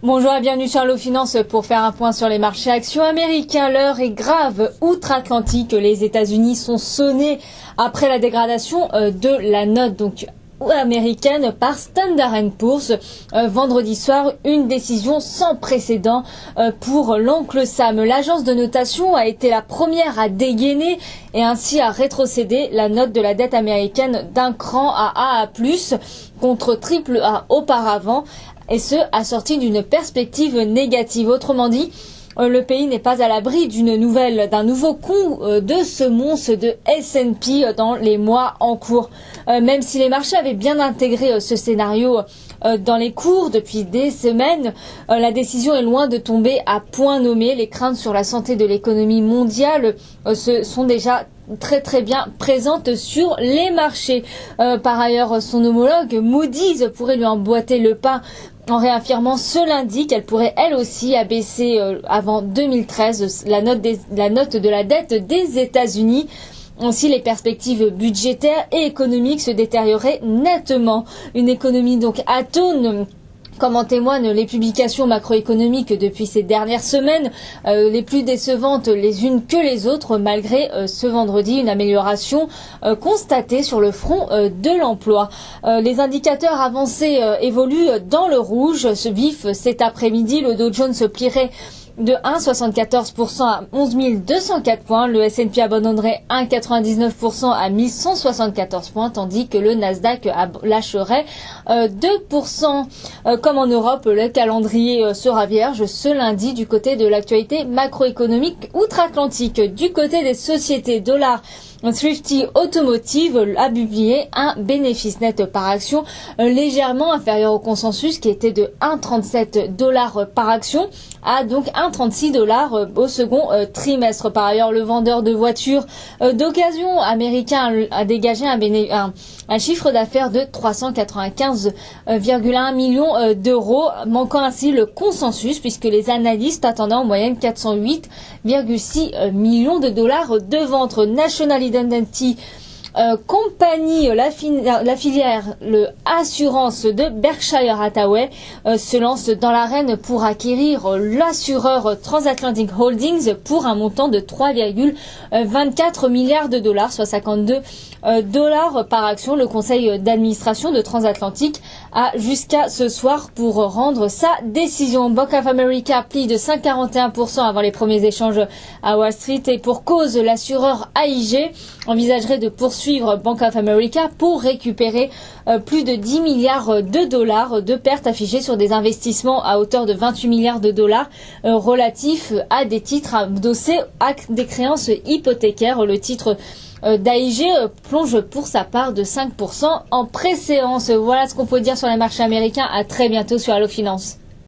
Bonjour et bienvenue sur Allo Finance pour faire un point sur les marchés actions américains. L'heure est grave. Outre-Atlantique, les États-Unis sont sonnés après la dégradation de la note américaine par Standard & Poor's. Vendredi soir, une décision sans précédent pour l'oncle Sam. L'agence de notation a été la première à dégainer et ainsi à rétrocéder la note de la dette américaine d'un cran à AA+, contre AAA auparavant, et ce, assorti d'une perspective négative. Autrement dit, le pays n'est pas à l'abri d'un nouveau coup de semonce de S&P dans les mois en cours. Même si les marchés avaient bien intégré ce scénario dans les cours depuis des semaines, la décision est loin de tomber à point nommé. Les craintes sur la santé de l'économie mondiale sont déjà très bien présentes sur les marchés. Par ailleurs, son homologue Moody's pourrait lui emboîter le pas en réaffirmant ce lundi qu'elle pourrait elle aussi abaisser avant 2013 la note de la dette des États-Unis. Ainsi, les perspectives budgétaires et économiques se détérioraient nettement. Une économie donc atone, comme en témoignent les publications macroéconomiques depuis ces dernières semaines, les plus décevantes les unes que les autres, malgré ce vendredi une amélioration constatée sur le front de l'emploi. Les indicateurs avancés évoluent dans le rouge. Vif cet après-midi, le Dow Jones se plierait de 1,74% à 11 204 points. Le S&P abandonnerait 1,99% à 1174 points, tandis que le Nasdaq lâcherait 2%. Comme en Europe, le calendrier sera vierge ce lundi du côté de l'actualité macroéconomique outre-Atlantique. Du côté des sociétés, dollar Thrifty Automotive a publié un bénéfice net par action légèrement inférieur au consensus qui était de 1,37$ par action à donc 1,36$ au second trimestre. Par ailleurs, le vendeur de voitures d'occasion américain a dégagé un chiffre d'affaires de 395,1 millions d'euros, manquant ainsi le consensus puisque les analystes attendaient en moyenne 408,6 millions de dollars de ventes. National Identity Company, la filière, le assurance de Berkshire Hathaway se lance dans l'arène pour acquérir l'assureur Transatlantic Holdings pour un montant de 3,24 milliards de dollars, soit 52 dollars par action. Le conseil d'administration de Transatlantic a jusqu'à ce soir pour rendre sa décision. Bank of America plie de 5,41% avant les premiers échanges à Wall Street, et pour cause, l'assureur AIG envisagerait de poursuivre Bank of America pour récupérer plus de 10 milliards de dollars de pertes affichées sur des investissements à hauteur de 28 milliards de dollars relatifs à des titres adossés à des créances hypothécaires. Le titre d'AIG plonge pour sa part de 5% en préséance. Voilà ce qu'on peut dire sur les marchés américains. À très bientôt sur Allo Finance.